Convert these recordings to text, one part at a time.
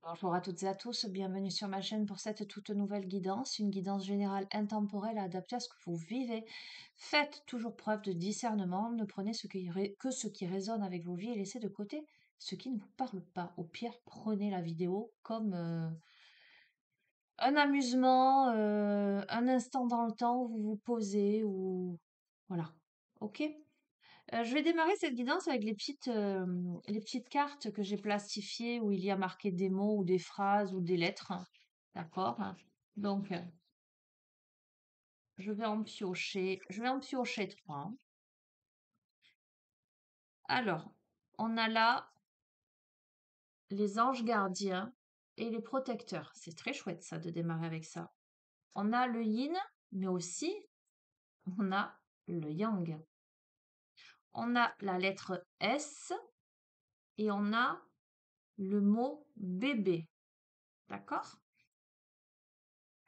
Bonjour à toutes et à tous, bienvenue sur ma chaîne pour cette toute nouvelle guidance, une guidance générale intemporelle adaptée à ce que vous vivez. Faites toujours preuve de discernement, ne prenez que ce qui résonne avec vos vies et laissez de côté ce qui ne vous parle pas. Au pire, prenez la vidéo comme un amusement, un instant dans le temps où vous vous posez ou voilà. Ok? Je vais démarrer cette guidance avec les petites cartes que j'ai plastifiées où il y a marqué des mots ou des phrases ou des lettres. D'accord? Donc, je vais en piocher trois. Alors, on a là les anges gardiens et les protecteurs. C'est très chouette ça de démarrer avec ça. On a le yin, mais aussi on a le yang. On a la lettre S et on a le mot bébé. D'accord?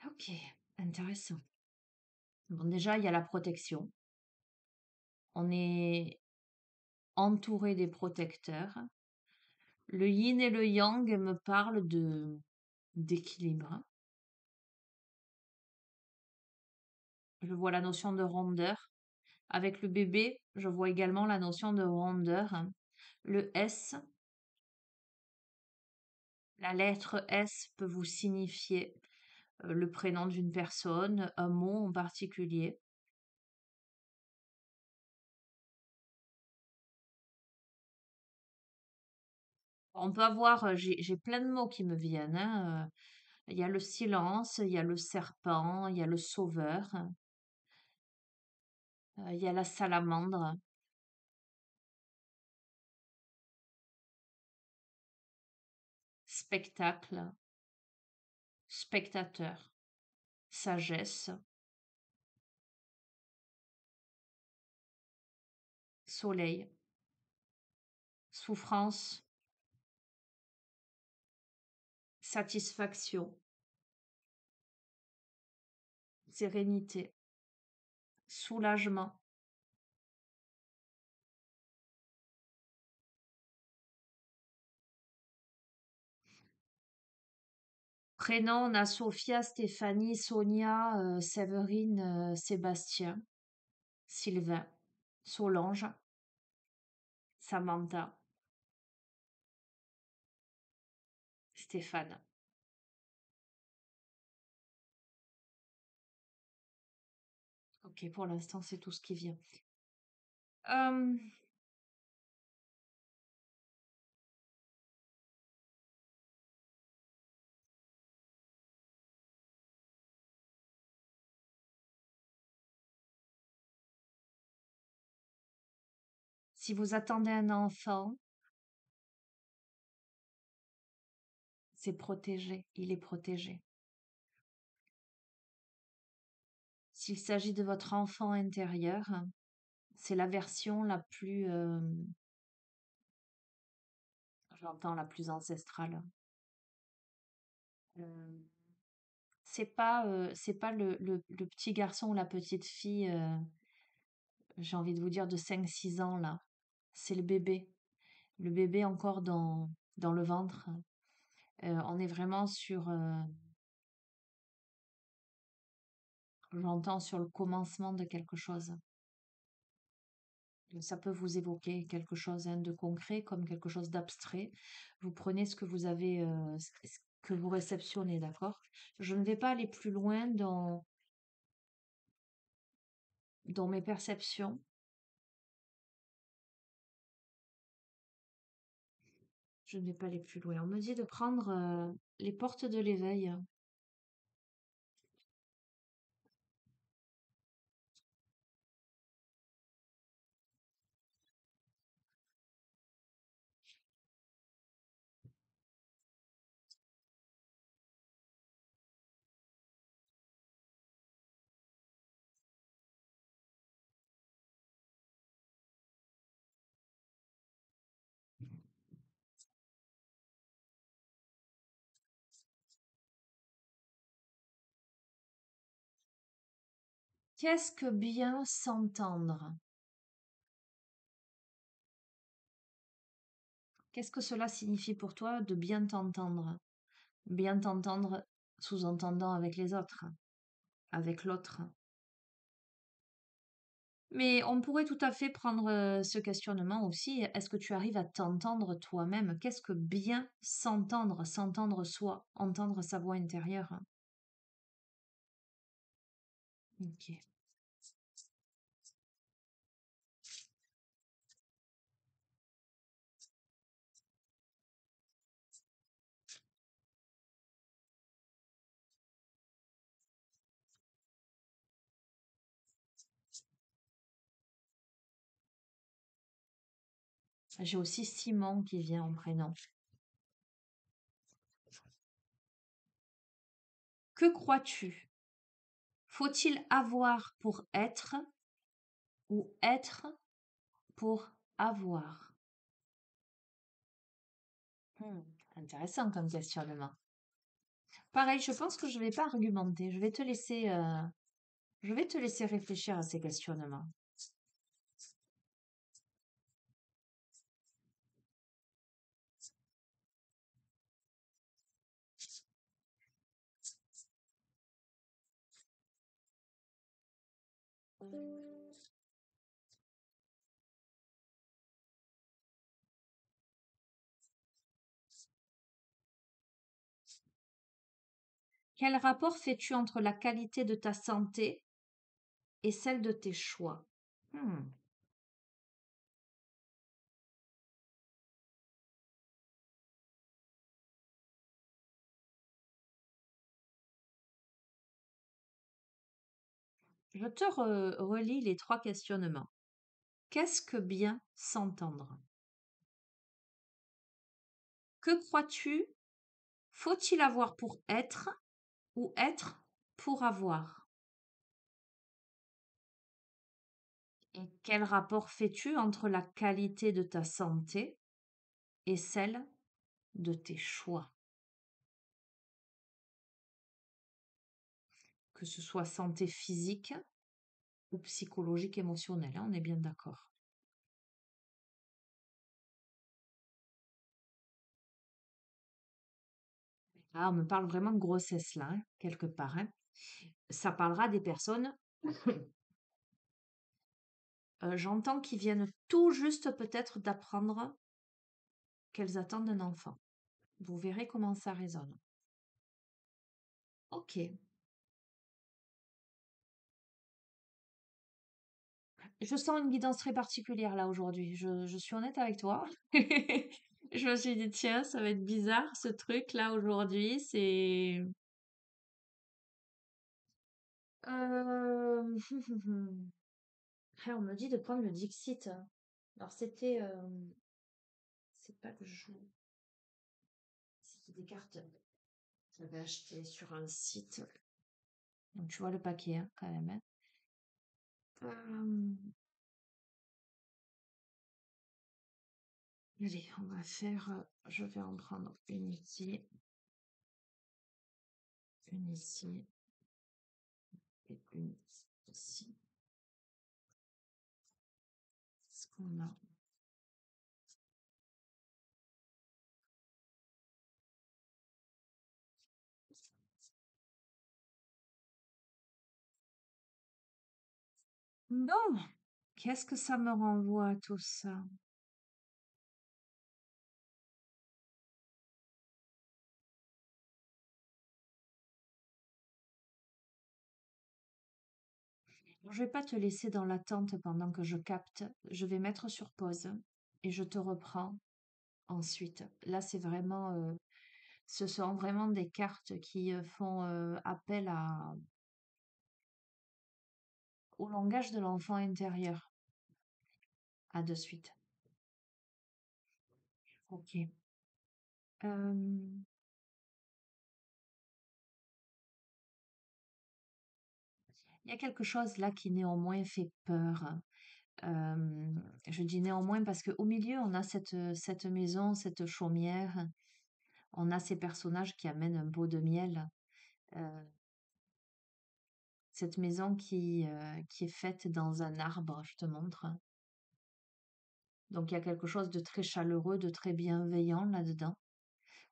Ok, intéressant. Bon, déjà, il y a la protection. On est entouré des protecteurs. Le yin et le yang me parlent de d'équilibre. Je vois la notion de rondeur. Avec le bébé, je vois également la notion de rondeur. Le S, la lettre S peut vous signifier le prénom d'une personne, un mot en particulier. On peut avoir, j'ai plein de mots qui me viennent, hein. Il y a le silence, il y a le serpent, il y a le sauveur, il y a la salamandre, spectacle, spectateur, sagesse, soleil, souffrance, satisfaction, sérénité, soulagement. Prénom, on a Sophia, Stéphanie, Sonia, Séverine, Sébastien, Sylvain, Solange, Samantha, Stéphane. Ok, pour l'instant, c'est tout ce qui vient. Euh, si vous attendez un enfant, c'est protégé, il est protégé. S'il s'agit de votre enfant intérieur, c'est la version la plus, j'entends la plus ancestrale. Euh, c'est pas le petit garçon ou la petite fille, j'ai envie de vous dire de 5 6 ans là. C'est le bébé. Le bébé encore dans le ventre. On est vraiment j'entends sur le commencement de quelque chose. Ça peut vous évoquer quelque chose hein, de concret comme quelque chose d'abstrait. Vous prenez ce que vous avez, ce que vous réceptionnez, d'accord? Je ne vais pas aller plus loin dans mes perceptions. Je ne vais pas aller plus loin. On me dit de prendre les portes de l'éveil. Qu'est-ce que bien s'entendre? Qu'est-ce que cela signifie pour toi de bien t'entendre? Bien t'entendre, sous-entendant avec les autres, avec l'autre. Mais on pourrait tout à fait prendre ce questionnement aussi. Est-ce que tu arrives à t'entendre toi-même? Qu'est-ce que bien s'entendre, s'entendre soi, entendre sa voix intérieure? Ok. J'ai aussi Simon qui vient en prénom. Que crois-tu? Faut-il avoir pour être ou être pour avoir? Hmm, intéressant comme questionnement. Pareil, je pense que je vais pas argumenter. Je vais te laisser réfléchir à ces questionnements. Quel rapport fais-tu entre la qualité de ta santé et celle de tes choix? Hmm. Je te relis les trois questionnements. Qu'est-ce que bien s'entendre? Que crois-tu? Faut-il avoir pour être ou être pour avoir? Et quel rapport fais-tu entre la qualité de ta santé et celle de tes choix? Que ce soit santé physique ou psychologique, émotionnelle, hein, on est bien d'accord. Ah, on me parle vraiment de grossesse là, hein, quelque part, hein. Ça parlera des personnes, j'entends qui viennent tout juste peut-être d'apprendre qu'elles attendent un enfant. Vous verrez comment ça résonne. Ok. Je sens une guidance très particulière là aujourd'hui. Je suis honnête avec toi. Je me suis dit, tiens, ça va être bizarre ce truc là aujourd'hui. C'est. Euh, Ah, on me dit de prendre le Dixit. Alors c'était. C'est pas le jeu. C'était des cartes. J'avais acheté sur un site. Donc tu vois le paquet hein, quand même, hein. Euh, Allez, on va faire. Je vais en prendre une ici et une ici. Ce qu'on a. Bon, qu'est-ce que ça me renvoie tout ça? Je vais pas te laisser dans l'attente pendant que je capte. Je vais mettre sur pause et je te reprends ensuite. Là, ce sont vraiment des cartes qui font appel au langage de l'enfant intérieur. À de suite. Ok. Euh, Il y a quelque chose là qui néanmoins fait peur. Euh, je dis néanmoins parce qu'au milieu, on a cette maison, cette chaumière, on a ces personnages qui amènent un pot de miel. Euh, Cette maison qui est faite dans un arbre, je te montre. Donc il y a quelque chose de très chaleureux, de très bienveillant là-dedans.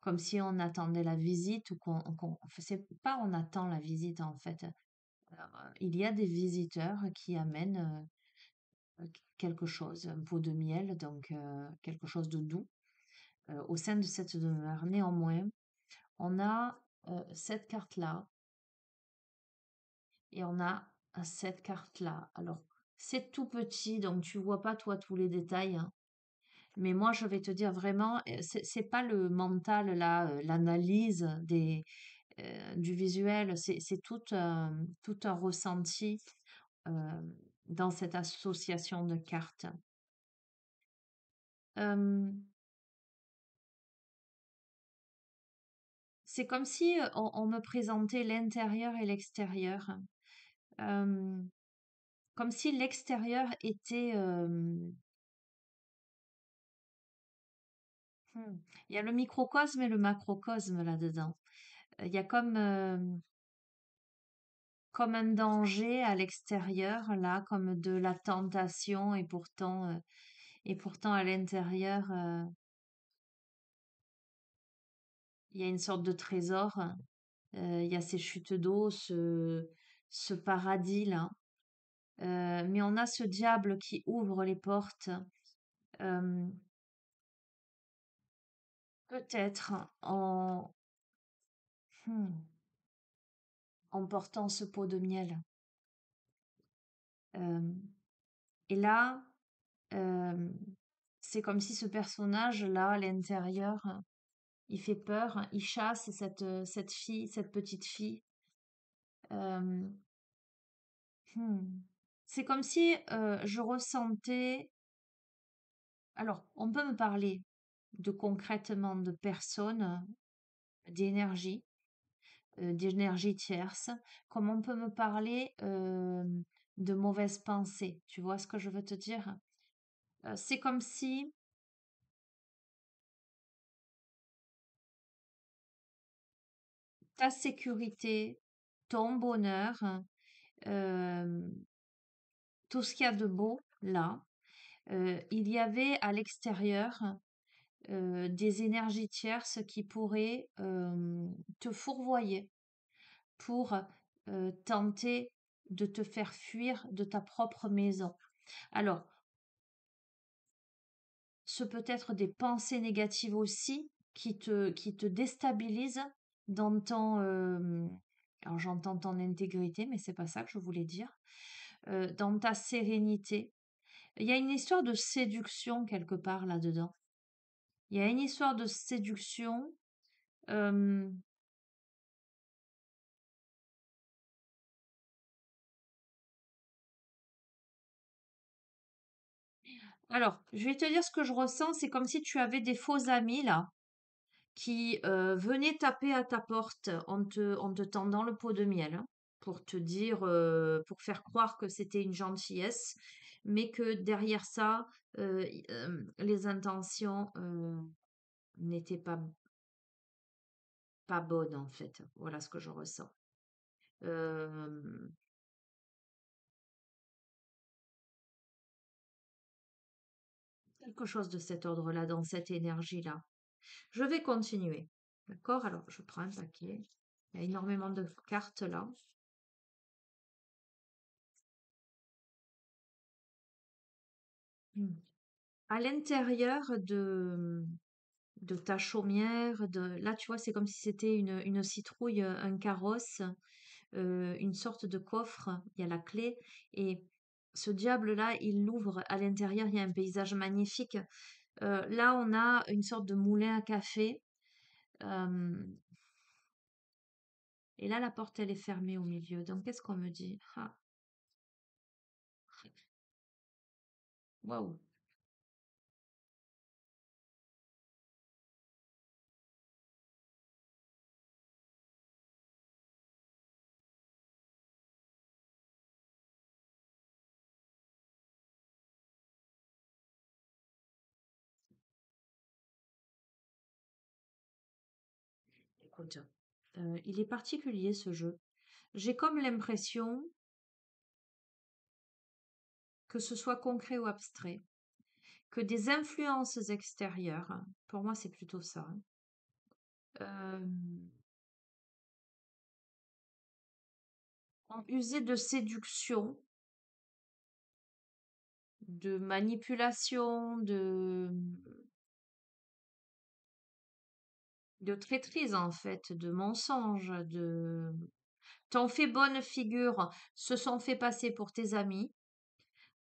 comme si on attendait la visite ou enfin, c'est pas on attend la visite en fait. Il y a des visiteurs qui amènent quelque chose, un pot de miel, donc quelque chose de doux au sein de cette demeure. Néanmoins, on a cette carte-là et on a cette carte-là. Alors, c'est tout petit, donc tu vois pas toi tous les détails, hein. Mais moi, je vais te dire vraiment, c'est pas le mental là, l'analyse du visuel, c'est tout un ressenti euh, dans cette association de cartes. Euh, c'est comme si on me présentait l'intérieur et l'extérieur. Euh, Comme si l'extérieur était... hmm, il y a le microcosme et le macrocosme là-dedans. Il y a comme un danger à l'extérieur, là, comme de la tentation, et pourtant à l'intérieur, il y a une sorte de trésor. Il y a ces chutes d'eau, ce paradis-là. Mais on a ce diable qui ouvre les portes, euh, peut-être hmm, en portant ce pot de miel. Euh, et là, euh, c'est comme si ce personnage-là, à l'intérieur, il fait peur, il chasse cette fille, cette petite fille. Euh, hmm. C'est comme si je ressentais... Alors, on peut me parler de concrètement de personnes, d'énergie, d'énergie tierce, comme on peut me parler de mauvaises pensées. Tu vois ce que je veux te dire? C'est comme si ta sécurité, ton bonheur, euh, tout ce qu'il y a de beau là, il y avait à l'extérieur des énergies tierces qui pourraient te fourvoyer pour tenter de te faire fuir de ta propre maison. Alors, ce peut être des pensées négatives aussi qui te déstabilisent dans alors j'entends ton intégrité, mais c'est pas ça que je voulais dire, dans ta sérénité. Il y a une histoire de séduction quelque part là-dedans. Il y a une histoire de séduction. euh, Alors, je vais te dire ce que je ressens, c'est comme si tu avais des faux amis là, qui venaient taper à ta porte en te tendant le pot de miel, hein, pour te dire, pour faire croire que c'était une gentillesse, mais que derrière ça, les intentions n'étaient pas bonnes en fait. Voilà ce que je ressens. Euh, Quelque chose de cet ordre-là, dans cette énergie-là. Je vais continuer. D'accord? Alors, je prends un paquet. Il y a énormément de cartes là. Hmm. À l'intérieur de ta chaumière, là, tu vois, c'est comme si c'était une citrouille, un carrosse, une sorte de coffre. Il y a la clé. Et ce diable-là, il l'ouvre. À l'intérieur, il y a un paysage magnifique. Là, on a une sorte de moulin à café. euh, et là, la porte, elle est fermée au milieu. Donc, qu'est-ce qu'on me dit? Ah, waouh, écoute, il est particulier ce jeu. J'ai comme l'impression que ce soit concret ou abstrait, que des influences extérieures, pour moi c'est plutôt ça, hein, euh, ont usé de séduction, de manipulation, de traîtrise en fait, de mensonge, t'ont fait bonne figure, se sont fait passer pour tes amis,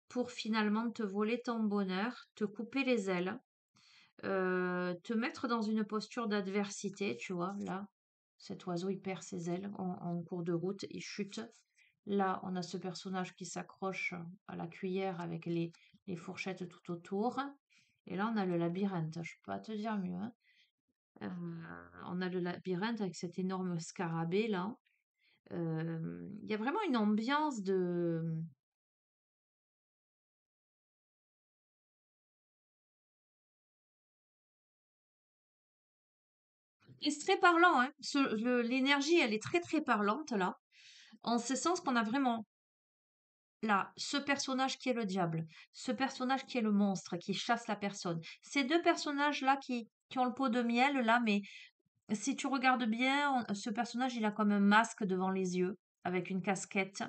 pour finalement te voler ton bonheur, te couper les ailes, te mettre dans une posture d'adversité, tu vois, là, cet oiseau, il perd ses ailes en cours de route, il chute. Là, on a ce personnage qui s'accroche à la cuillère avec les fourchettes tout autour. Et là, on a le labyrinthe, je peux pas te dire mieux, hein. Euh, on a le labyrinthe avec cet énorme scarabée là. Il y a vraiment une ambiance de... Et c'est très parlant, hein. L'énergie, elle est très très parlante là. En ce sens qu'on a vraiment là ce personnage qui est le diable, ce personnage qui est le monstre, qui chasse la personne. Ces deux personnages-là qui ont le pot de miel là, mais si tu regardes bien, ce personnage, il a comme un masque devant les yeux, avec une casquette.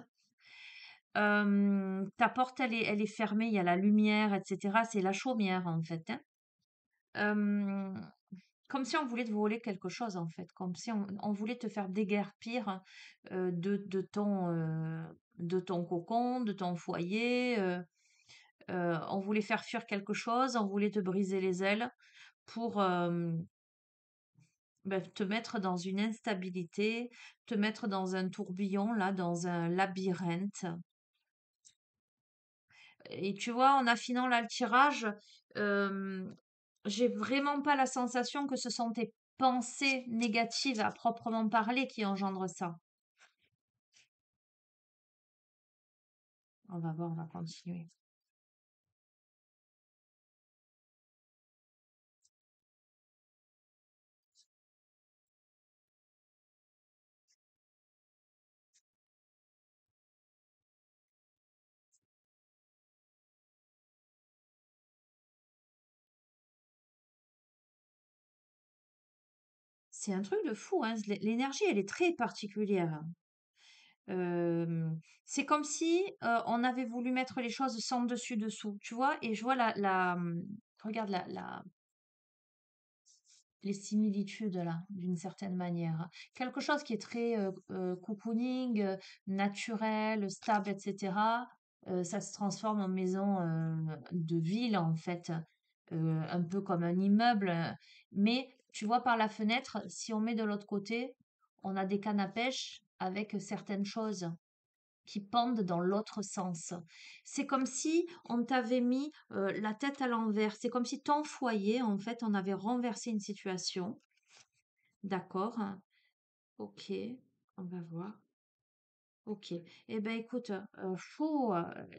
Ta porte, elle est fermée, il y a la lumière, etc. C'est la chaumière, en fait, hein. Euh, Comme si on voulait te voler quelque chose, en fait. Comme si on voulait te faire déguerpir de ton cocon, de ton foyer. On voulait faire fuir quelque chose, on voulait te briser les ailes pour te mettre dans une instabilité, te mettre dans un tourbillon, là, dans un labyrinthe. Et tu vois, en affinant là le tirage, euh, j'ai vraiment pas la sensation que ce sont tes pensées négatives à proprement parler qui engendrent ça. On va voir, on va continuer. C'est un truc de fou, hein. L'énergie, elle est très particulière. Euh, c'est comme si on avait voulu mettre les choses sans dessus dessous, tu vois. Et je vois regarde les similitudes là, d'une certaine manière. Quelque chose qui est très cocooning, naturel, stable, etc. Ça se transforme en maison de ville en fait, un peu comme un immeuble. Mais tu vois par la fenêtre, si on met de l'autre côté, on a des cannes à pêche avec certaines choses qui pendent dans l'autre sens. C'est comme si on t'avait mis la tête à l'envers. C'est comme si ton foyer, en fait, on avait renversé une situation. D'accord. Ok. On va voir. Ok. Eh ben, écoute,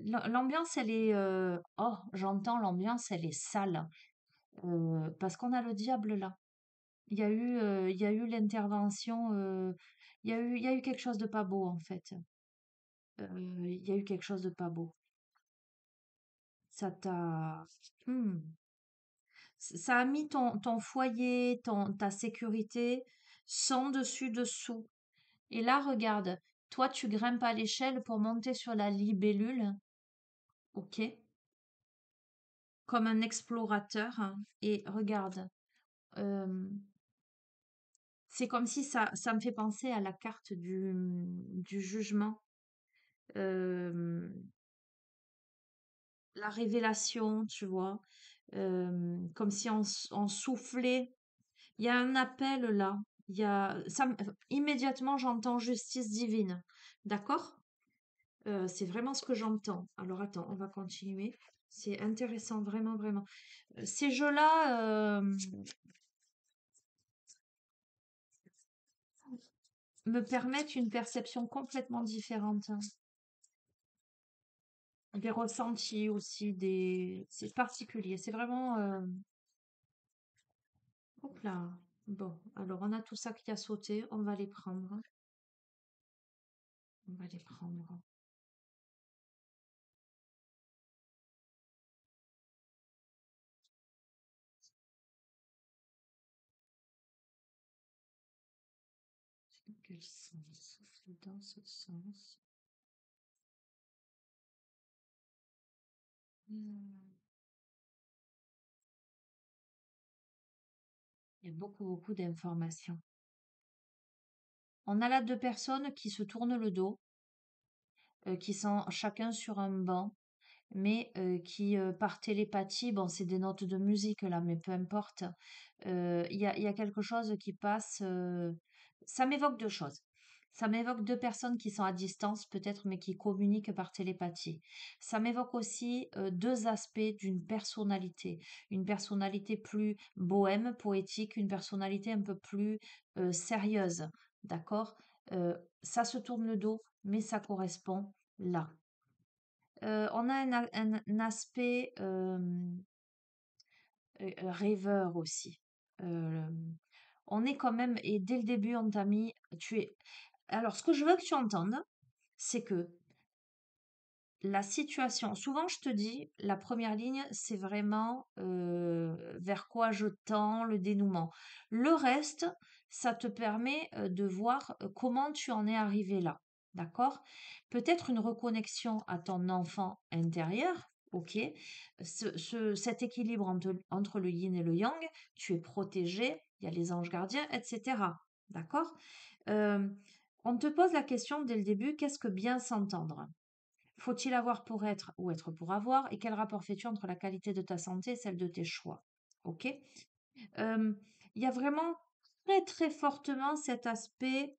l'ambiance, elle est. Oh, j'entends l'ambiance, elle est sale. Parce qu'on a le diable là. Il y a eu l'intervention. Il y a eu quelque chose de pas beau, en fait. Il y a eu quelque chose de pas beau. Ça t'a mmh, ça a mis ton foyer, ta sécurité sans dessus dessous. Et là, regarde, toi, tu grimpes à l'échelle pour monter sur la libellule, ok, comme un explorateur, hein. Et regarde, euh, c'est comme si ça me fait penser à la carte du jugement, euh, la révélation, tu vois, comme si on soufflait. Il y a un appel là. Il y a immédiatement j'entends justice divine. D'accord? C'est vraiment ce que j'entends. Alors attends, on va continuer. C'est intéressant, vraiment, vraiment. Ces jeux-là me permettent une perception complètement différente, hein. Des ressentis aussi, c'est particulier. C'est vraiment. Hop là. Bon, alors on a tout ça qui a sauté. On va les prendre. On va les prendre. Quel sens? Dans ce sens. Hmm. Il y a beaucoup, beaucoup d'informations. On a là deux personnes qui se tournent le dos, qui sont chacun sur un banc, mais qui, par télépathie, bon, c'est des notes de musique là, mais peu importe, il y a quelque chose qui passe. Ça m'évoque deux choses. Ça m'évoque deux personnes qui sont à distance peut-être, mais qui communiquent par télépathie. Ça m'évoque aussi deux aspects d'une personnalité. Une personnalité plus bohème, poétique, une personnalité un peu plus sérieuse. D'accord? Ça se tourne le dos, mais ça correspond là. On a un aspect rêveur aussi. On est quand même, et dès le début, on t'a mis, tu es. Alors, ce que je veux que tu entendes, c'est que la situation, souvent je te dis, la première ligne, c'est vraiment vers quoi je tends, le dénouement. Le reste, ça te permet de voir comment tu en es arrivé là. D'accord? Peut-être une reconnexion à ton enfant intérieur. Ok, cet équilibre entre le yin et le yang, tu es protégé, il y a les anges gardiens, etc. D'accord? Euh, on te pose la question dès le début, qu'est-ce que bien s'entendre? Faut-il avoir pour être ou être pour avoir? Et quel rapport fais-tu entre la qualité de ta santé et celle de tes choix? Ok? Euh, Il y a vraiment très très fortement cet aspect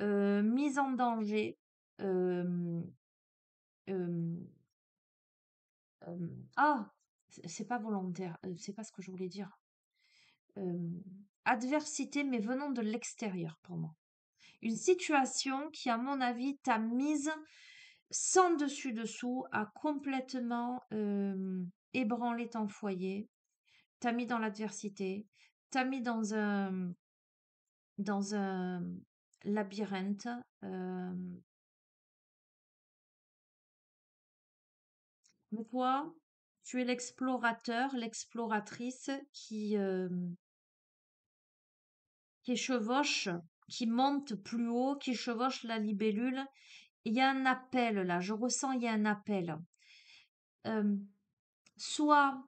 mise en danger. euh, euh, ah, c'est pas volontaire, c'est pas ce que je voulais dire. Euh, Adversité, mais venant de l'extérieur pour moi. Une situation qui, à mon avis, t'a mise sans dessus-dessous, a complètement ébranlé ton foyer, t'a mis dans l'adversité, t'a mis dans un labyrinthe. Mais toi, tu es l'explorateur, l'exploratrice qui chevauche, qui monte plus haut, qui chevauche la libellule. Il y a un appel là, je ressens, il y a un appel. Euh, Soit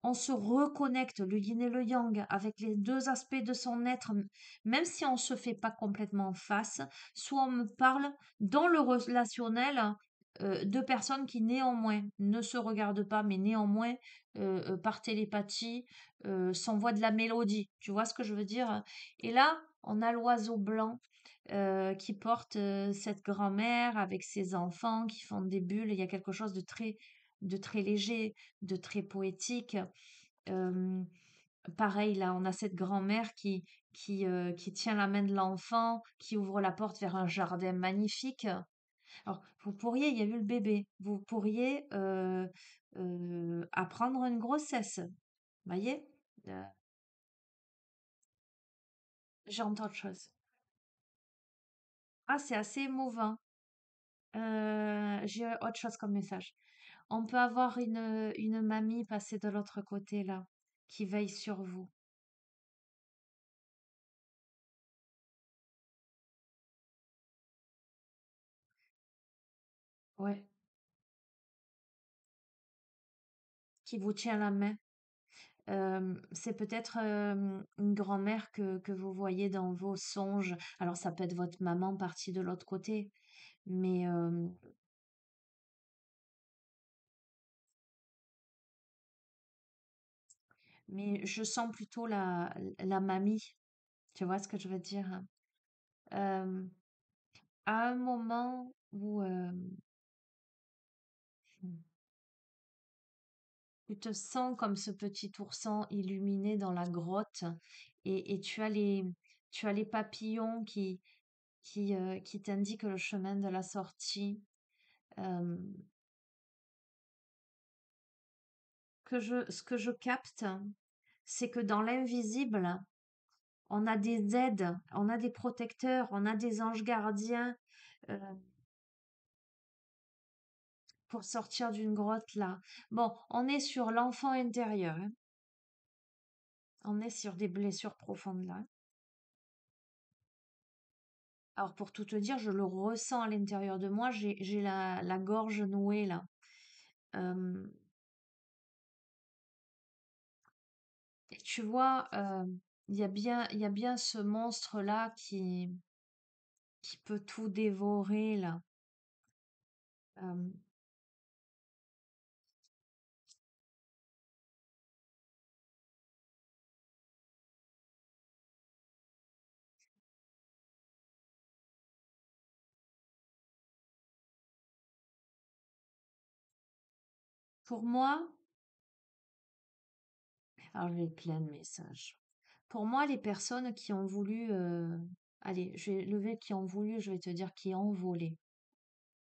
on se reconnecte, le yin et le yang, avec les deux aspects de son être, même si on se fait pas complètement face, soit on me parle dans le relationnel de personnes qui néanmoins ne se regardent pas, mais néanmoins par télépathie s'envoient de la mélodie. Tu vois ce que je veux dire? Et là, on a l'oiseau blanc qui porte cette grand-mère avec ses enfants qui font des bulles. Il y a quelque chose de très léger, de très poétique. Hem, Pareil, là, on a cette grand-mère qui tient la main de l'enfant, qui ouvre la porte vers un jardin magnifique. Alors, vous pourriez, il y a eu le bébé, vous pourriez apprendre une grossesse. Voyez? Heu, J'entends autre chose. Ah, c'est assez émouvant. J'ai autre chose comme message. On peut avoir une mamie passée de l'autre côté là, qui veille sur vous. Ouais, qui vous tient la main. C'est peut-être une grand-mère que vous voyez dans vos songes. Alors ça peut être votre maman partie de l'autre côté, mais, mais je sens plutôt la mamie. Tu vois ce que je veux dire? Euh, à un moment où tu te sens comme ce petit ourson illuminé dans la grotte et tu as les papillons qui t'indiquent le chemin de la sortie. Euh, ce que je capte, c'est que dans l'invisible, on a des aides, on a des protecteurs, on a des anges gardiens euh, pour sortir d'une grotte là. Bon, on est sur l'enfant intérieur, hein. On est sur des blessures profondes là. Alors pour tout te dire, je le ressens à l'intérieur de moi, j'ai la gorge nouée là. Euh, et tu vois, il y a bien ce monstre-là qui peut tout dévorer là. Euh, pour moi, alors j'ai plein de messages. Pour moi, les personnes qui ont voulu, allez, je vais lever qui ont voulu, je vais te dire qui ont volé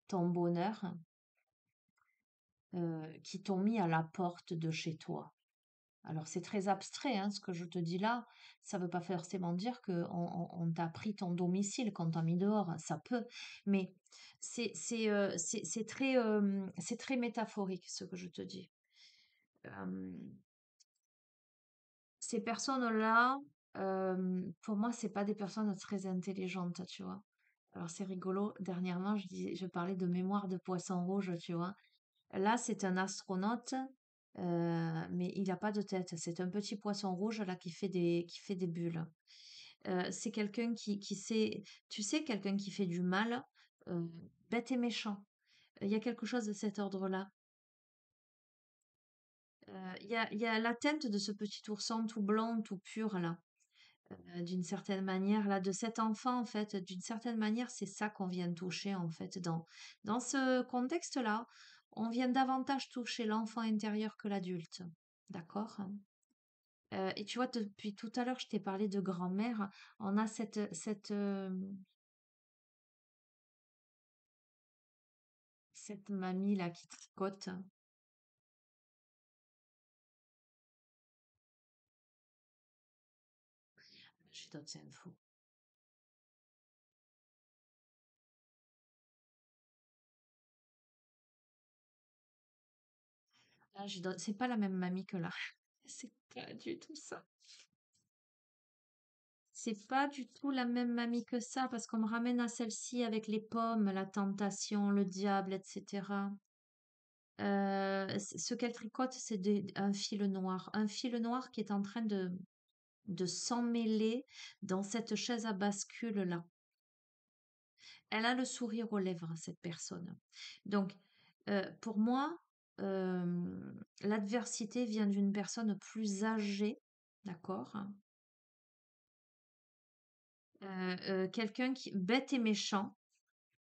ton bonheur, qui t'ont mis à la porte de chez toi. Alors c'est très abstrait, hein, ce que je te dis là. Ça veut pas forcément dire que on t'a pris ton domicile, qu'on t'a mis dehors. Ça peut, mais c'est très métaphorique ce que je te dis. Euh, Ces personnes-là, pour moi, c'est pas des personnes très intelligentes, tu vois. Alors c'est rigolo. Dernièrement, je parlais de mémoire de poisson rouge, tu vois. Là, c'est un astronaute, mais il n'a pas de tête. C'est un petit poisson rouge là qui fait des bulles. C'est quelqu'un qui sait, tu sais, quelqu'un qui fait du mal, euh, bête et méchant. Il y a quelque chose de cet ordre-là. Il y a la teinte de ce petit ourson tout blanc, tout pur là. D'une certaine manière, là, de cet enfant, en fait, d'une certaine manière, c'est ça qu'on vient toucher, en fait, dans ce contexte-là. On vient davantage toucher l'enfant intérieur que l'adulte. D'accord? Et tu vois, depuis tout à l'heure, je t'ai parlé de grand-mère. On a cette mamie là qui tricote. J'ai d'autres infos. Là, c'est pas la même mamie que là. C'est pas du tout ça. C'est pas du tout la même mamie que ça, parce qu'on me ramène à celle-ci avec les pommes, la tentation, le diable, etc. Ce qu'elle tricote, c'est un fil noir. Un fil noir qui est en train de s'emmêler dans cette chaise à bascule-là. Elle a le sourire aux lèvres, cette personne. Donc, pour moi, l'adversité vient d'une personne plus âgée, d'accord? Quelqu'un qui bête et méchant,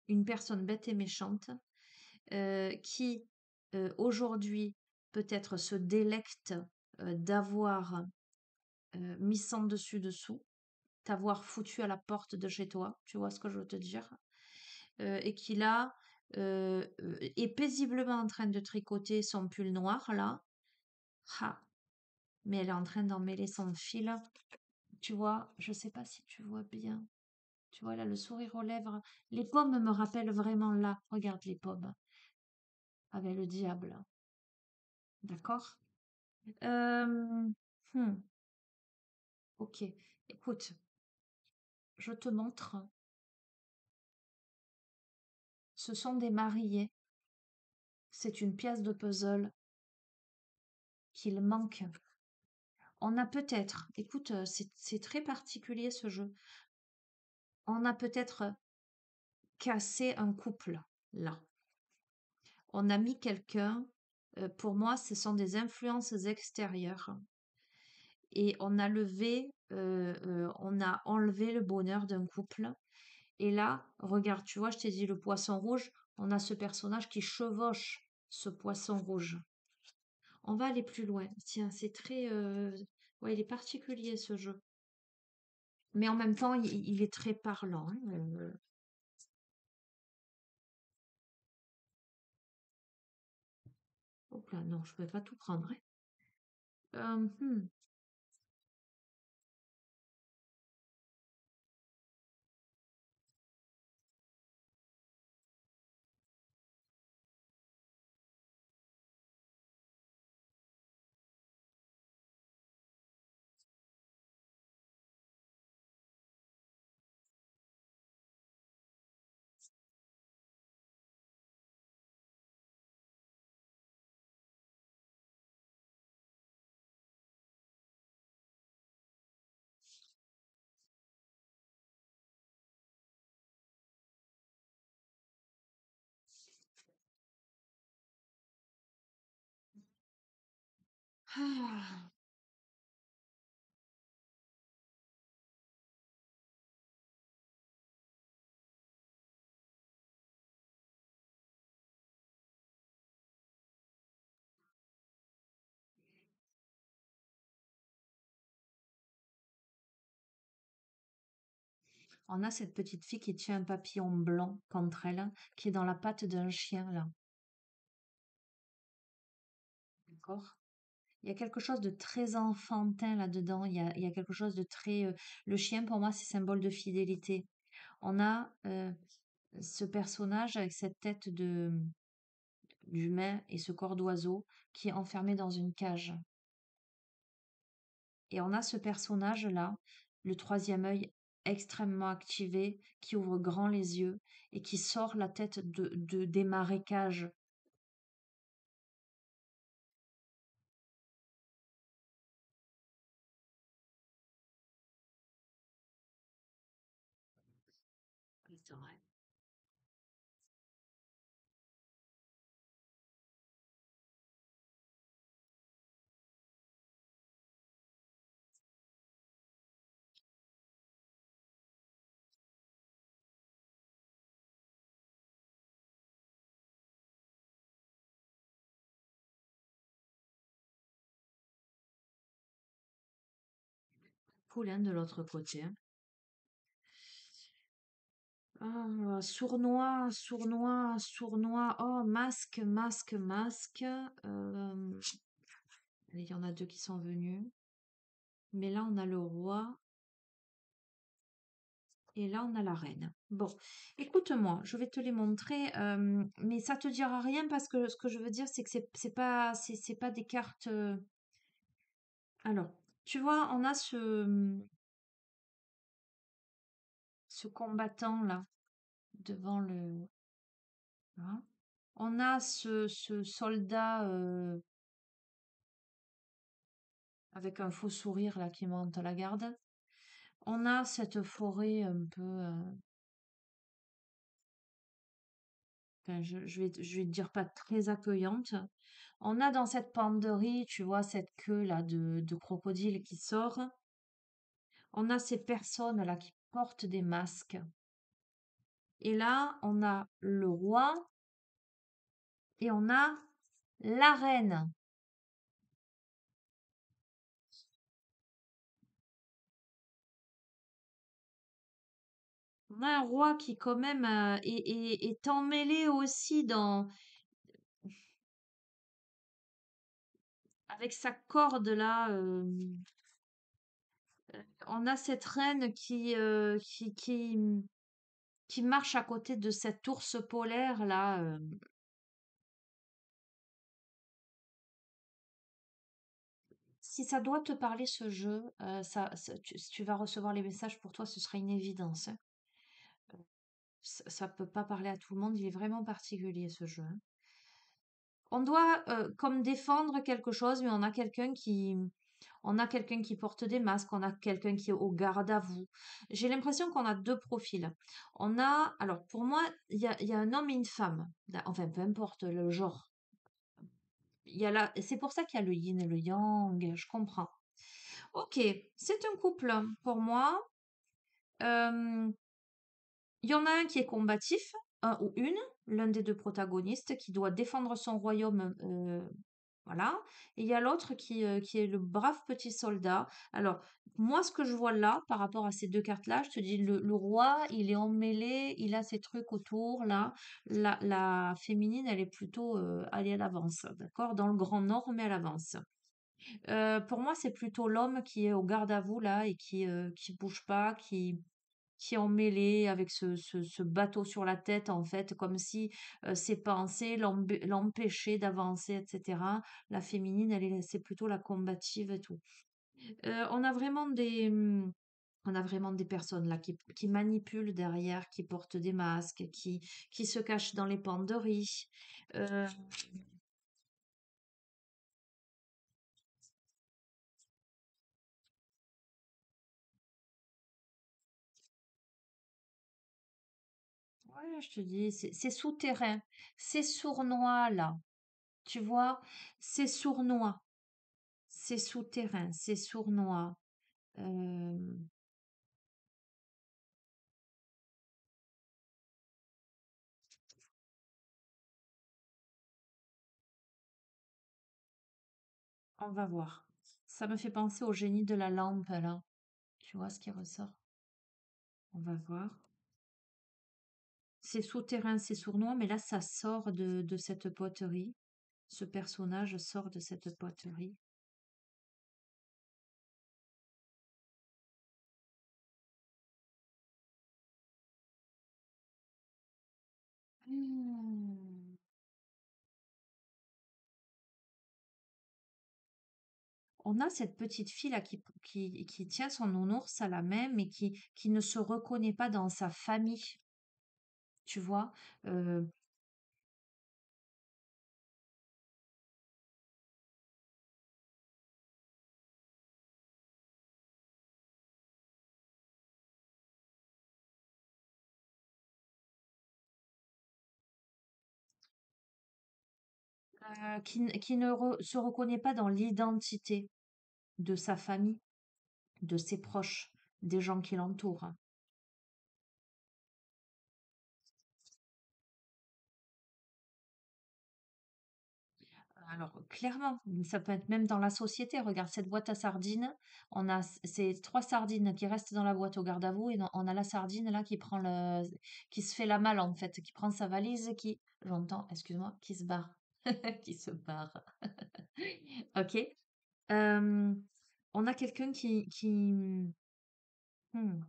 une personne bête et méchante, qui aujourd'hui peut-être se délecte d'avoir mis sans dessus dessous, t'avoir foutu à la porte de chez toi, tu vois ce que je veux te dire, et qui là est paisiblement en train de tricoter son pull noir là, ha, mais elle est en train d'emmêler son fil, tu vois, je sais pas si tu vois bien. Tu vois, là, le sourire aux lèvres. Les pommes me rappellent vraiment là. Regarde les pommes avec le diable. D'accord? Euh, hmm, ok. Écoute, je te montre. Ce sont des mariés. C'est une pièce de puzzle qu'il manque. On a peut-être, écoute, c'est très particulier ce jeu. On a peut-être cassé un couple là. On a mis quelqu'un. Pour moi, ce sont des influences extérieures. Et on a enlevé le bonheur d'un couple. Et là, regarde, tu vois, je t'ai dit le poisson rouge, on a ce personnage qui chevauche ce poisson rouge. On va aller plus loin. Tiens, c'est très... Ouais, il est particulier ce jeu. Mais en même temps, il est très parlant, hein. Hop là, non, je ne peux pas tout prendre, hein. Hmm. Ah. On a cette petite fille qui tient un papillon blanc contre elle, qui est dans la patte d'un chien, là. D'accord? Il y a quelque chose de très enfantin là-dedans. Il y a quelque chose de très... Le chien, pour moi, c'est symbole de fidélité. On a ce personnage avec cette tête de d'humain et ce corps d'oiseau qui est enfermé dans une cage. Et on a ce personnage-là, le troisième œil extrêmement activé, qui ouvre grand les yeux et qui sort la tête des marécages. Oui, c'est vrai. Poulain de l'autre côté. Ah, sournois, sournois, sournois. Oh, masque, masque, masque. Il y en a deux qui sont venus. Mais là, on a le roi et là, on a la reine. Bon, écoute-moi, je vais te les montrer, mais ça te dira rien parce que ce que je veux dire, c'est que c'est pas des cartes. Alors, tu vois, on a ce combattant là devant le. Hein. On a ce soldat avec un faux sourire là qui monte à la garde. On a cette forêt un peu, enfin, je vais te dire pas très accueillante. On a dans cette penderie, tu vois, cette queue là de crocodile qui sort. On a ces personnes là qui portent des masques. Et là, on a le roi et on a la reine. On a un roi qui quand même est emmêlé aussi avec sa corde là. On a cette reine qui marche à côté de cet ours polaire là. Si ça doit te parler ce jeu, si tu vas recevoir les messages, pour toi, ce sera une évidence, hein. Ça peut pas parler à tout le monde, il est vraiment particulier ce jeu, hein. On doit comme défendre quelque chose, mais on a quelqu'un qui porte des masques, on a quelqu'un qui est au garde à vous. J'ai l'impression qu'on a deux profils. Alors pour moi, il y a un homme et une femme. Enfin, peu importe le genre. C'est pour ça qu'il y a le yin et le yang, je comprends. Ok, c'est un couple pour moi. Euh, Il y en a un qui est combatif, un ou une, l'un des deux protagonistes, qui doit défendre son royaume, voilà. Et il y a l'autre qui est le brave petit soldat. Alors, moi, ce que je vois là, par rapport à ces deux cartes-là, je te dis, le roi, il est emmêlé, il a ses trucs autour, là. La féminine, elle est plutôt allée à l'avance, d'accord? Dans le grand nord, mais à l'avance. Pour moi, c'est plutôt l'homme qui est au garde à vous, là, et qui bouge pas, qui est emmêlé avec ce bateau sur la tête, en fait, comme si ses pensées l'empêchaient d'avancer, etc. La féminine, c'est plutôt la combative et tout. On a vraiment des personnes là qui manipulent derrière, qui portent des masques, qui se cachent dans les penderies. Euh, ouais, je te dis, c'est souterrain, c'est sournois là, tu vois, c'est sournois. c'est souterrain, c'est sournois. euh, on va voir. Ça me fait penser au génie de la lampe, là. Tu vois ce qui ressort? On va voir. C'est souterrain, c'est sournois, mais là, ça sort de cette poterie. Ce personnage sort de cette poterie. Hmm. On a cette petite fille là qui tient son nounours à la main, mais qui ne se reconnaît pas dans sa famille, tu vois. Euh, qui ne se reconnaît pas dans l'identité de sa famille, de ses proches, des gens qui l'entourent. Alors, clairement, ça peut être même dans la société. Regarde cette boîte à sardines. On a ces trois sardines qui restent dans la boîte au garde à vous et on a la sardine là qui se fait la malle en fait, qui prend sa valise, j'entends, excuse-moi, qui se barre, qui se barre. Ok. Euh, on a quelqu'un hmm.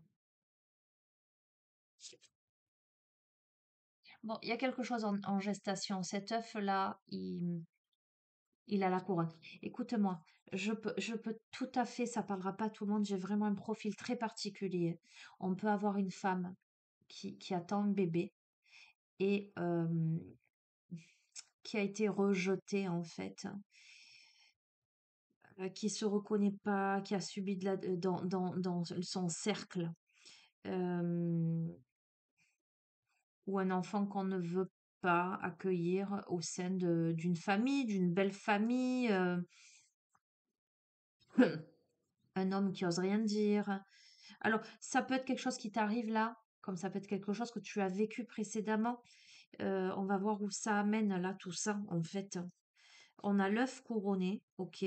Bon, il y a quelque chose en gestation. Cet œuf-là, il a la couronne. Écoute-moi, je peux tout à fait, ça parlera pas à tout le monde, j'ai vraiment un profil très particulier. On peut avoir une femme qui attend un bébé et qui a été rejetée en fait, qui se reconnaît pas, qui a subi dans son cercle, euh, ou un enfant qu'on ne veut pas accueillir au sein d'une famille, d'une belle famille. Un homme qui ose rien dire. Alors, ça peut être quelque chose qui t'arrive là, comme ça peut être quelque chose que tu as vécu précédemment. On va voir où ça amène là, tout ça, en fait. On a l'œuf couronné, ok.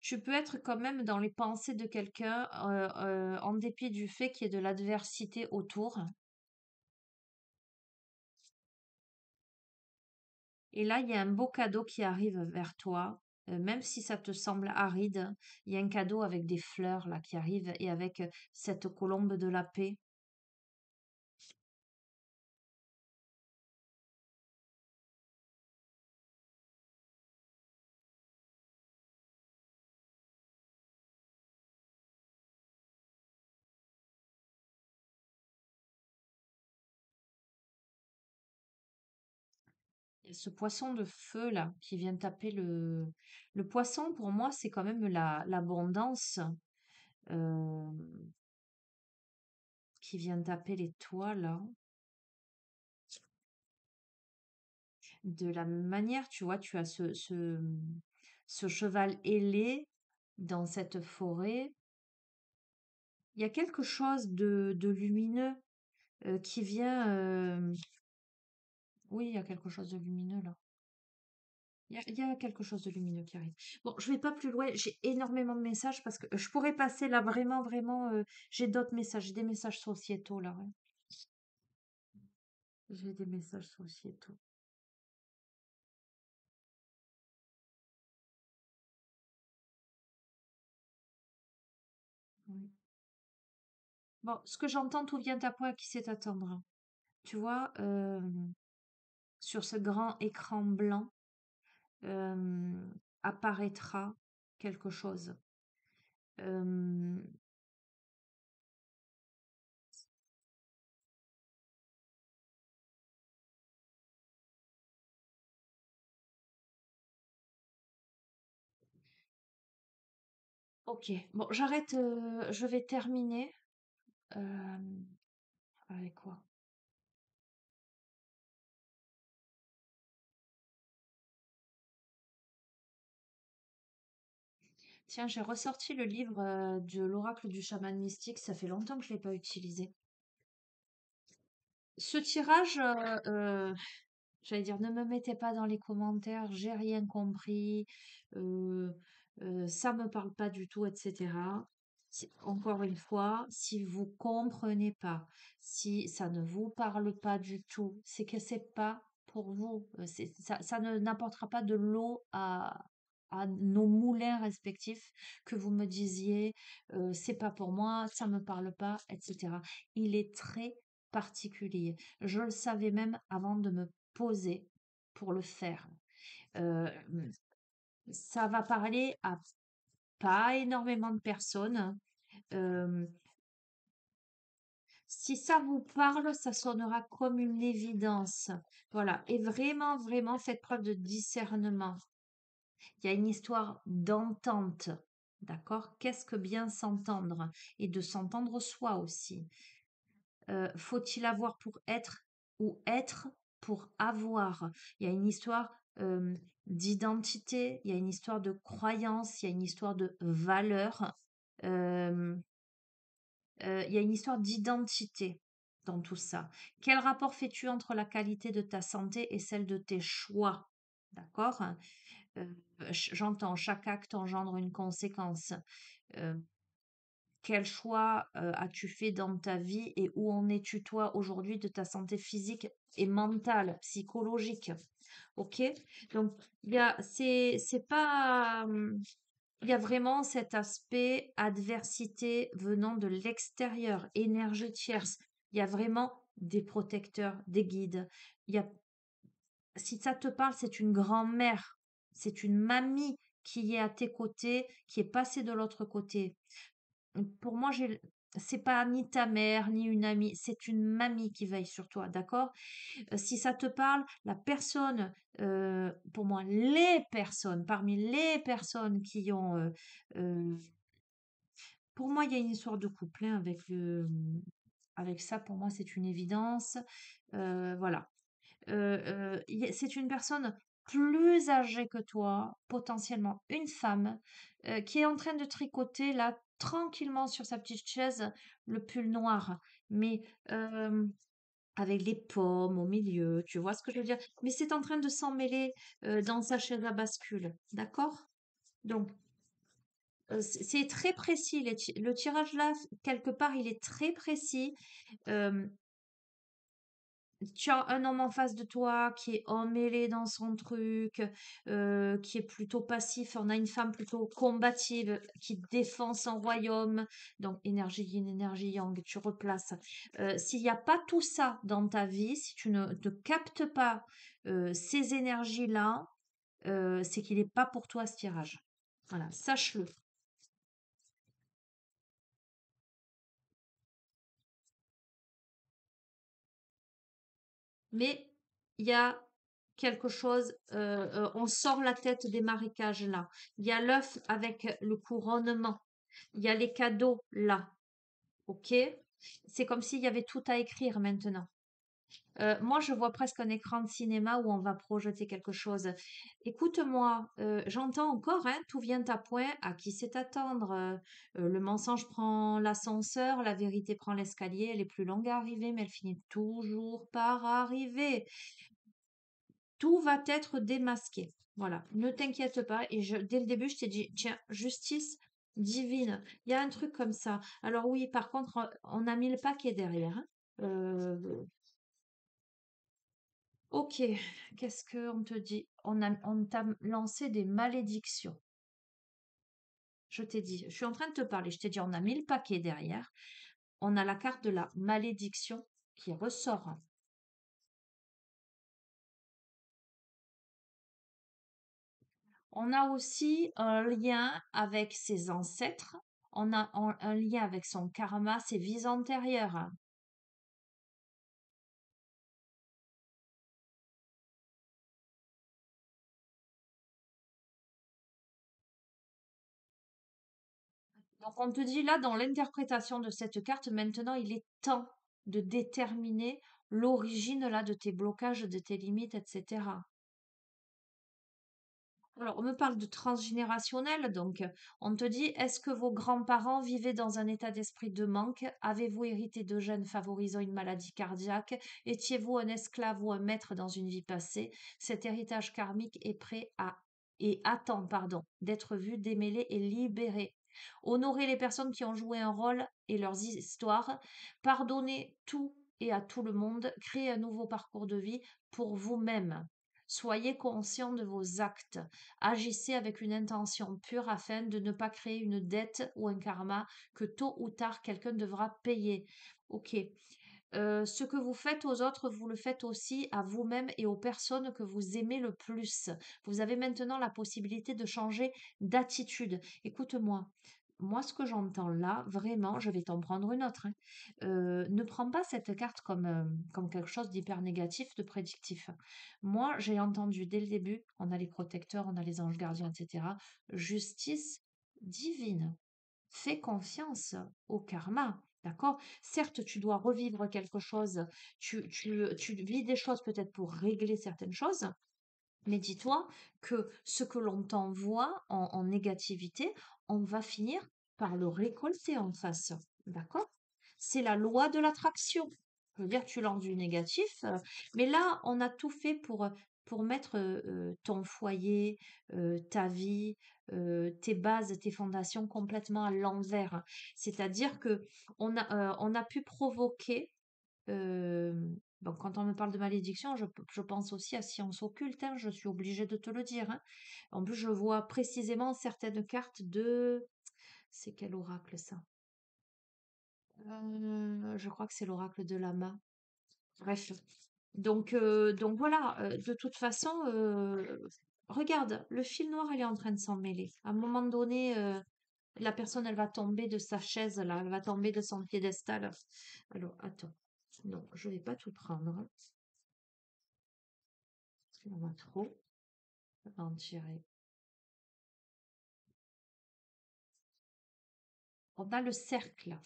Tu peux être quand même dans les pensées de quelqu'un, en dépit du fait qu'il y ait de l'adversité autour. Et là, il y a un beau cadeau qui arrive vers toi, même si ça te semble aride. Il y a un cadeau avec des fleurs là qui arrivent et avec cette colombe de la paix. Et ce poisson de feu là qui vient taper le poisson pour moi c'est quand même l'abondance, euh, qui vient taper les toits là. De la même manière, tu vois, tu as ce cheval ailé dans cette forêt. Il y a quelque chose de lumineux, qui vient. Oui, il y a quelque chose de lumineux là. Il y a quelque chose de lumineux qui arrive. Bon, je vais pas plus loin. J'ai énormément de messages parce que je pourrais passer là vraiment, vraiment. J'ai d'autres messages. J'ai des messages sociétaux là. Ouais. J'ai des messages sociétaux. Oui. Bon, ce que j'entends, tout vient à point à qui sait attendre. Tu vois, sur ce grand écran blanc, euh, apparaîtra quelque chose. Euh, ok, bon, j'arrête. Je vais terminer. Euh, avec quoi? Tiens, j'ai ressorti le livre de l'oracle du chaman mystique. Ça fait longtemps que je l'ai pas utilisé. Ce tirage, j'allais dire, ne me mettez pas dans les commentaires, j'ai rien compris, euh, ça me parle pas du tout, etc. Encore une fois, si vous comprenez pas, si ça ne vous parle pas du tout, c'est que c'est pas pour vous. Ça ne n'apportera pas de l'eau à nos moulins respectifs que vous me disiez, c'est pas pour moi, ça me parle pas, etc. Il est très particulier. Je le savais même avant de me poser pour le faire. Euh, Ça va parler à pas énormément de personnes. Euh, Si ça vous parle, ça sonnera comme une évidence. Voilà. Et vraiment, vraiment, faites preuve de discernement. Il y a une histoire d'entente. D'accord? Qu'est-ce que bien s'entendre? Et de s'entendre soi aussi. Faut-il avoir pour être ou être pour avoir? Il y a une histoire d'identité, il y a une histoire de croyance, il y a une histoire de valeur, euh, il y a une histoire d'identité dans tout ça. Quel rapport fais-tu entre la qualité de ta santé et celle de tes choix? D'accord? Euh, J'entends, chaque acte engendre une conséquence. Euh, Quel choix as-tu fait dans ta vie et où en es-tu toi aujourd'hui de ta santé physique et mentale, psychologique? Ok? Donc, c'est pas, il y a vraiment cet aspect adversité venant de l'extérieur, énergie tierce. Il y a vraiment des protecteurs, des guides. Il y a, si ça te parle, c'est une grand-mère, c'est une mamie qui est à tes côtés, qui est passée de l'autre côté. Pour moi, c'est pas ni ta mère, ni une amie, c'est une mamie qui veille sur toi, d'accord? Si ça te parle, la personne, pour moi, les personnes, parmi les personnes qui ont, euh, pour moi, il y a une histoire de couple hein, avec ça. Pour moi, c'est une évidence. Voilà. C'est une personne plus âgée que toi, potentiellement une femme, qui est en train de tricoter là tranquillement sur sa petite chaise le pull noir, mais avec les pommes au milieu, tu vois ce que je veux dire? Mais c'est en train de s'emmêler dans sa chaise à bascule, d'accord? Donc, c'est très précis. Le tirage là, quelque part, il est très précis. Euh, Tu as un homme en face de toi qui est emmêlé dans son truc, qui est plutôt passif. On a une femme plutôt combative qui défend son royaume. Donc, énergie yin, énergie yang, tu replaces. S'il n'y a pas tout ça dans ta vie, si tu ne captes pas ces énergies-là, c'est qu'il n'est pas pour toi ce tirage. Voilà, sache-le. Mais il y a quelque chose, on sort la tête des marécages là. Il y a l'œuf avec le couronnement. Il y a les cadeaux là. Ok? C'est comme s'il y avait tout à écrire maintenant. Moi, je vois presque un écran de cinéma où on va projeter quelque chose. Écoute-moi, j'entends encore, hein, tout vient à point, à qui c'est attendre. Le mensonge prend l'ascenseur, la vérité prend l'escalier, elle est plus longue à arriver, mais elle finit toujours par arriver. Tout va être démasqué. Voilà, ne t'inquiète pas. Et dès le début, je t'ai dit, tiens, justice divine. Il y a un truc comme ça. Alors oui, par contre, on a mis le paquet derrière. Hein. Ok, qu'est-ce qu'on te dit? On t'a lancé des malédictions. Je t'ai dit, je suis en train de te parler. Je t'ai dit, on a mis le paquet derrière. On a la carte de la malédiction qui ressort. On a aussi un lien avec ses ancêtres. On a un lien avec son karma, ses vies antérieures. Donc on te dit là, dans l'interprétation de cette carte, maintenant il est temps de déterminer l'origine là de tes blocages, de tes limites, etc. Alors, on me parle de transgénérationnel, donc on te dit, est-ce que vos grands-parents vivaient dans un état d'esprit de manque? Avez-vous hérité de gènes favorisant une maladie cardiaque? Étiez-vous un esclave ou un maître dans une vie passée? Cet héritage karmique est prêt à et attend, pardon, d'être vu, démêlé et libéré. Honorez les personnes qui ont joué un rôle et leurs histoires. Pardonnez tout et à tout le monde. Créez un nouveau parcours de vie pour vous-même. Soyez conscient de vos actes. Agissez avec une intention pure afin de ne pas créer une dette ou un karma que tôt ou tard quelqu'un devra payer. Ok. Ce que vous faites aux autres, vous le faites aussi à vous-même et aux personnes que vous aimez le plus. Vous avez maintenant la possibilité de changer d'attitude. Écoute-moi, moi, ce que j'entends là, vraiment, je vais t'en prendre une autre, hein. Ne prends pas cette carte comme quelque chose d'hyper négatif, de prédictif. Moi, j'ai entendu dès le début, on a les protecteurs, on a les anges gardiens, etc. Justice divine. Fais confiance au karma, d'accord? Certes, tu dois revivre quelque chose, tu vis des choses peut-être pour régler certaines choses, mais dis-toi que ce que l'on t'envoie en négativité, on va finir par le récolter en face, d'accord? C'est la loi de l'attraction. Je veux dire, tu lances du négatif, mais là, on a tout fait pour mettre ton foyer, ta vie, tes bases, tes fondations complètement à l'envers. C'est-à-dire que on a pu provoquer donc quand on me parle de malédiction, je pense aussi à science occulte, hein, je suis obligée de te le dire, hein. En plus, je vois précisément certaines cartes de... C'est quel oracle ça? Je crois que c'est l'oracle de Lama. Bref. Donc voilà, de toute façon, regarde, le fil noir, elle est en train de s'en mêler. À un moment donné, la personne, elle va tomber de sa chaise, là, elle va tomber de son piédestal. Alors, attends. Non, je vais pas tout prendre. Il y en a trop. On va en tirer. On a le cercle.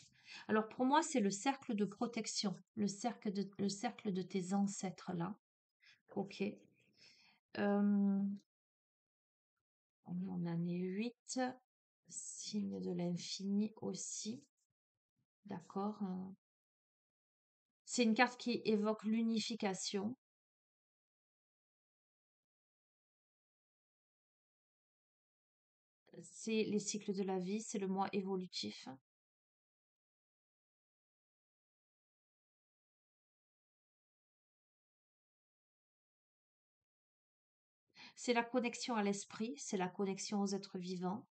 Alors pour moi, c'est le cercle de protection, le cercle de tes ancêtres là. Ok. On est en année 8. Signe de l'infini aussi. D'accord. C'est une carte qui évoque l'unification. C'est les cycles de la vie, c'est le moi évolutif. C'est la connexion à l'esprit, c'est la connexion aux êtres vivants.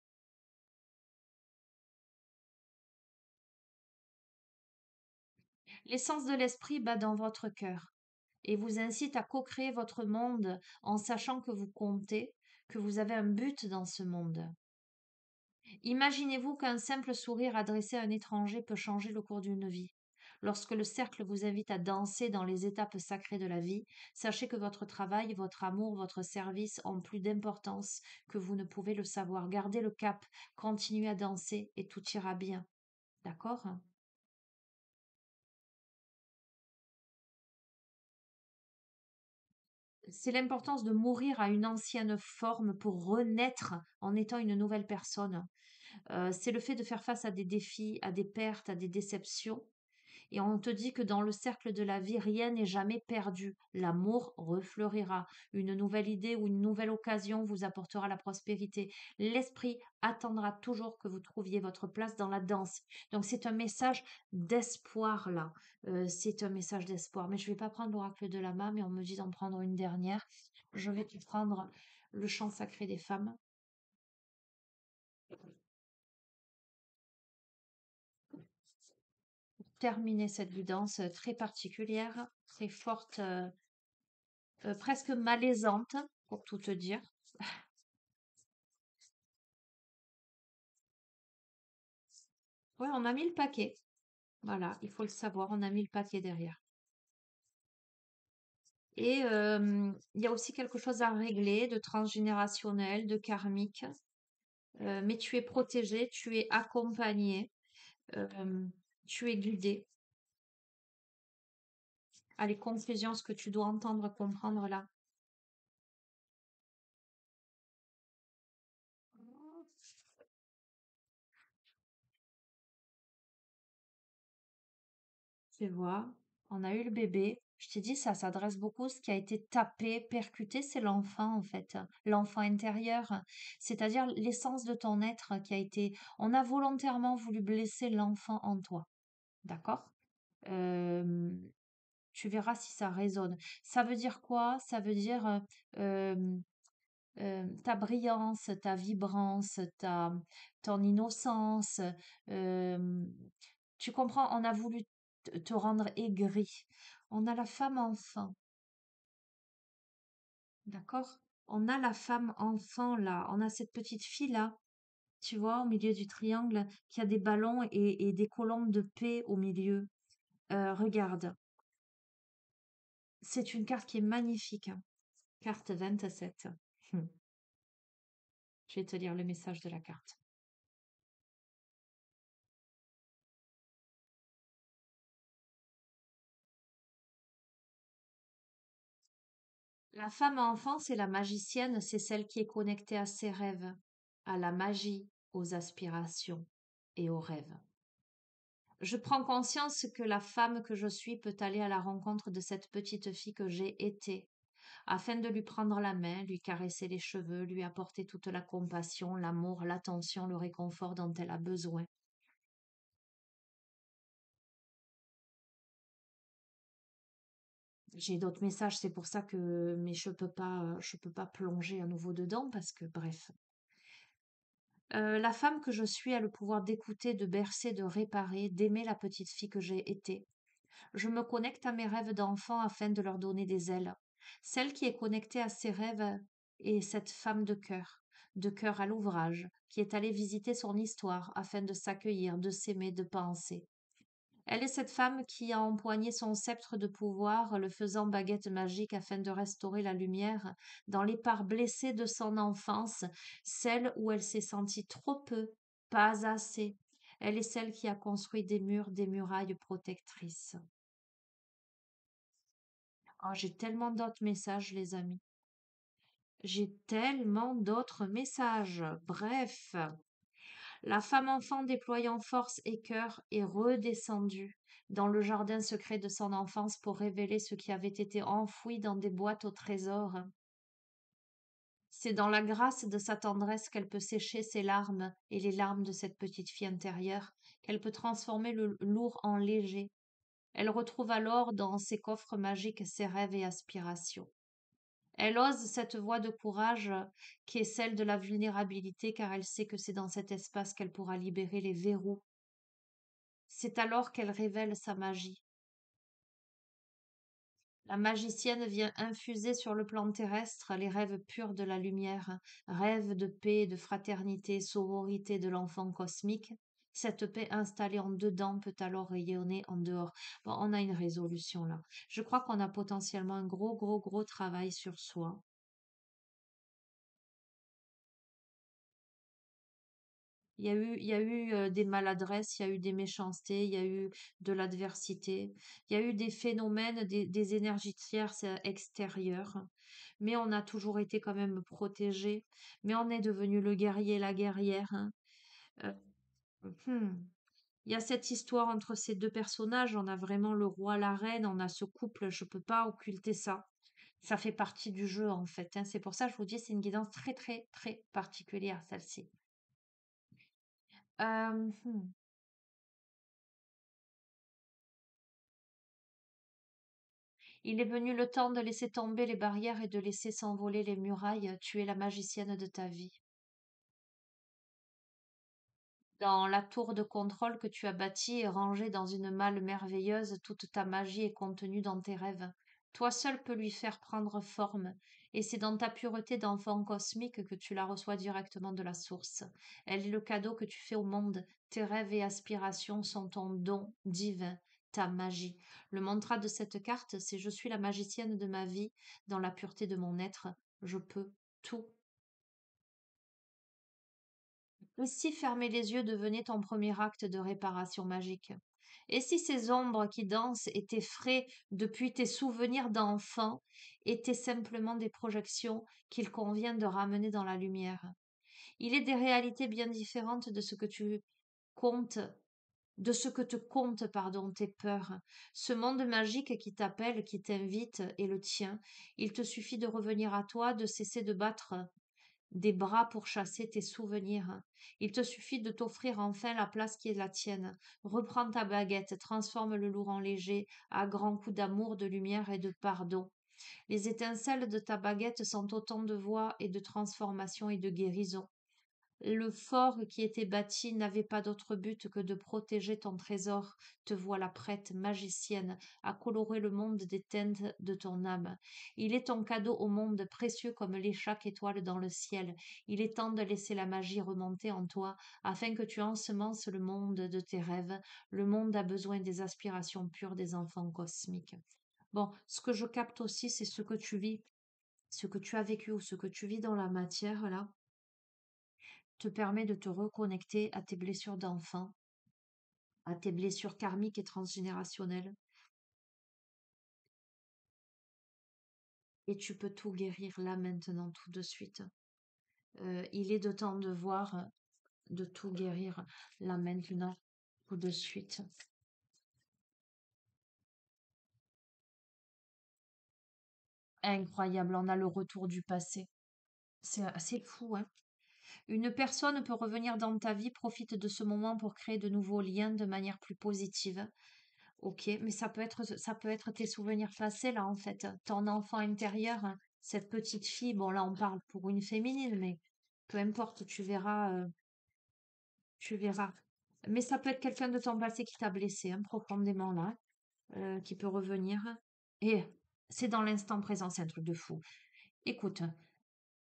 L'essence de l'esprit bat dans votre cœur et vous incite à co-créer votre monde en sachant que vous comptez, que vous avez un but dans ce monde. Imaginez-vous qu'un simple sourire adressé à un étranger peut changer le cours d'une vie. Lorsque le cercle vous invite à danser dans les étapes sacrées de la vie, sachez que votre travail, votre amour, votre service ont plus d'importance que vous ne pouvez le savoir. Gardez le cap, continuez à danser et tout ira bien. D'accord? C'est l'importance de mourir à une ancienne forme pour renaître en étant une nouvelle personne. C'est le fait de faire face à des défis, à des pertes, à des déceptions. Et on te dit que dans le cercle de la vie, rien n'est jamais perdu. L'amour refleurira. Une nouvelle idée ou une nouvelle occasion vous apportera la prospérité. L'esprit attendra toujours que vous trouviez votre place dans la danse. Donc c'est un message d'espoir là. C'est un message d'espoir. Mais je ne vais pas prendre l'oracle de Lama, mais on me dit d'en prendre une dernière. Je vais te prendre le chant sacré des femmes. Terminer cette guidance très particulière, très forte, presque malaisante, pour tout te dire. Ouais, on a mis le paquet. Voilà, il faut le savoir, on a mis le paquet derrière. Et il y a aussi quelque chose à régler de transgénérationnel, de karmique. mais tu es protégé, tu es accompagné, euh, tu es guidé. Allez, conclusion, ce que tu dois entendre, comprendre là. Tu vois, on a eu le bébé. Je t'ai dit, ça s'adresse beaucoup. Ce qui a été tapé, percuté, c'est l'enfant, en fait. L'enfant intérieur. C'est-à-dire l'essence de ton être qui a été. On a volontairement voulu blesser l'enfant en toi. D'accord? Euh, Tu verras si ça résonne. Ça veut dire quoi? Ça veut dire euh, ta brillance, ta vibrance, ton innocence. euh, Tu comprends? On a voulu te rendre aigri. On a la femme enfant, d'accord? On a la femme enfant là. On a cette petite fille là, tu vois, au milieu du triangle, qui a des ballons et des colombes de paix au milieu. Regarde, c'est une carte qui est magnifique, hein. Carte 27. Hmm. Je vais te lire le message de la carte. La femme enfant, c'est la magicienne, c'est celle qui est connectée à ses rêves, à la magie, aux aspirations et aux rêves. Je prends conscience que la femme que je suis peut aller à la rencontre de cette petite fille que j'ai été, afin de lui prendre la main, lui caresser les cheveux, lui apporter toute la compassion, l'amour, l'attention, le réconfort dont elle a besoin. J'ai d'autres messages, c'est pour ça que, mais je peux pas plonger à nouveau dedans parce que, bref. La femme que je suis a le pouvoir d'écouter, de bercer, de réparer, d'aimer la petite fille que j'ai été. Je me connecte à mes rêves d'enfant afin de leur donner des ailes. Celle qui est connectée à ses rêves est cette femme de cœur à l'ouvrage, qui est allée visiter son histoire afin de s'accueillir, de s'aimer, de penser. Elle est cette femme qui a empoigné son sceptre de pouvoir, le faisant baguette magique afin de restaurer la lumière dans les parts blessées de son enfance, celle où elle s'est sentie trop peu, pas assez. Elle est celle qui a construit des murs, des murailles protectrices. Oh, j'ai tellement d'autres messages, les amis. J'ai tellement d'autres messages. Bref, la femme enfant déployant force et cœur est redescendue dans le jardin secret de son enfance pour révéler ce qui avait été enfoui dans des boîtes au trésor. C'est dans la grâce de sa tendresse qu'elle peut sécher ses larmes et les larmes de cette petite fille intérieure, qu'elle peut transformer le lourd en léger. Elle retrouve alors dans ses coffres magiques ses rêves et aspirations. Elle ose cette voie de courage qui est celle de la vulnérabilité car elle sait que c'est dans cet espace qu'elle pourra libérer les verrous. C'est alors qu'elle révèle sa magie. La magicienne vient infuser sur le plan terrestre les rêves purs de la lumière, rêves de paix, de fraternité, sororité de l'enfant cosmique. Cette paix installée en dedans peut alors rayonner en dehors. Bon, on a une résolution là. Je crois qu'on a potentiellement un gros, gros, gros travail sur soi. Il y a eu des maladresses, il y a eu des méchancetés, il y a eu de l'adversité, il y a eu des phénomènes, des énergies tierces extérieures, mais on a toujours été quand même protégés, mais on est devenu le guerrier, la guerrière, hein. Euh, hmm. Il y a cette histoire entre ces deux personnages, on a vraiment le roi, la reine, on a ce couple, je peux pas occulter ça. Ça fait partie du jeu en fait, hein. C'est pour ça que je vous dis, c'est une guidance très très très particulière celle-ci. Hmm. Il est venu le temps de laisser tomber les barrières et de laisser s'envoler les murailles. Tu es la magicienne de ta vie. Dans la tour de contrôle que tu as bâtie et rangée dans une malle merveilleuse, toute ta magie est contenue dans tes rêves. Toi seul peux lui faire prendre forme, et c'est dans ta pureté d'enfant cosmique que tu la reçois directement de la source. Elle est le cadeau que tu fais au monde. Tes rêves et aspirations sont ton don divin, ta magie. Le mantra de cette carte, c'est je suis la magicienne de ma vie, dans la pureté de mon être, je peux tout Et si fermer les yeux devenait ton premier acte de réparation magique? Et si ces ombres qui dansent et t'effraient depuis tes souvenirs d'enfant étaient simplement des projections qu'il convient de ramener dans la lumière? Il est des réalités bien différentes de ce que tu comptes, de ce que te comptent, pardon, tes peurs. Ce monde magique qui t'appelle, qui t'invite est le tien. Il te suffit de revenir à toi, de cesser de battre des bras pour chasser tes souvenirs. Il te suffit de t'offrir enfin la place qui est la tienne. Reprends ta baguette, transforme le lourd en léger, à grands coups d'amour, de lumière et de pardon. Les étincelles de ta baguette sont autant de voix et de transformation et de guérison. Le fort qui était bâti n'avait pas d'autre but que de protéger ton trésor. Te voilà prête, magicienne, à colorer le monde des teintes de ton âme. Il est ton cadeau au monde, précieux comme les chaque étoile dans le ciel. Il est temps de laisser la magie remonter en toi, afin que tu ensemences le monde de tes rêves. Le monde a besoin des aspirations pures des enfants cosmiques. Bon, ce que je capte aussi, c'est ce que tu vis, ce que tu as vécu ou ce que tu vis dans la matière, là te permet de te reconnecter à tes blessures d'enfant, à tes blessures karmiques et transgénérationnelles, et tu peux tout guérir là maintenant, tout de suite. Il est de temps de voir, de tout guérir là maintenant, tout de suite. Incroyable, on a le retour du passé. C'est assez fou, hein? Une personne peut revenir dans ta vie, profite de ce moment pour créer de nouveaux liens de manière plus positive. Ok, mais ça peut être tes souvenirs passés, là, en fait. Ton enfant intérieur, hein, cette petite fille, bon, là, on parle pour une féminine, mais peu importe, tu verras, tu verras. Mais ça peut être quelqu'un de ton passé qui t'a blessé, hein, profondément, là, qui peut revenir. Et c'est dans l'instant présent, c'est un truc de fou. Écoute,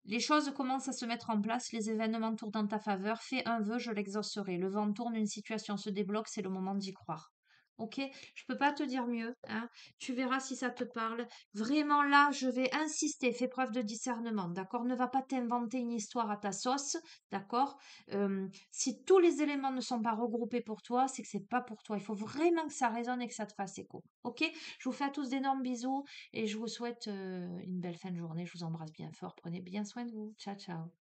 les choses commencent à se mettre en place, les événements tournent en ta faveur. Fais un vœu, je l'exaucerai. Le vent tourne, une situation se débloque, c'est le moment d'y croire. Ok, je peux pas te dire mieux, hein. Tu verras si ça te parle. Vraiment là, je vais insister. Fais preuve de discernement, d'accord? Ne va pas t'inventer une histoire à ta sauce, d'accord? Si tous les éléments ne sont pas regroupés pour toi, c'est que c'est pas pour toi. Il faut vraiment que ça résonne et que ça te fasse écho. Ok? Je vous fais à tous d'énormes bisous et je vous souhaite une belle fin de journée. Je vous embrasse bien fort. Prenez bien soin de vous. Ciao, ciao.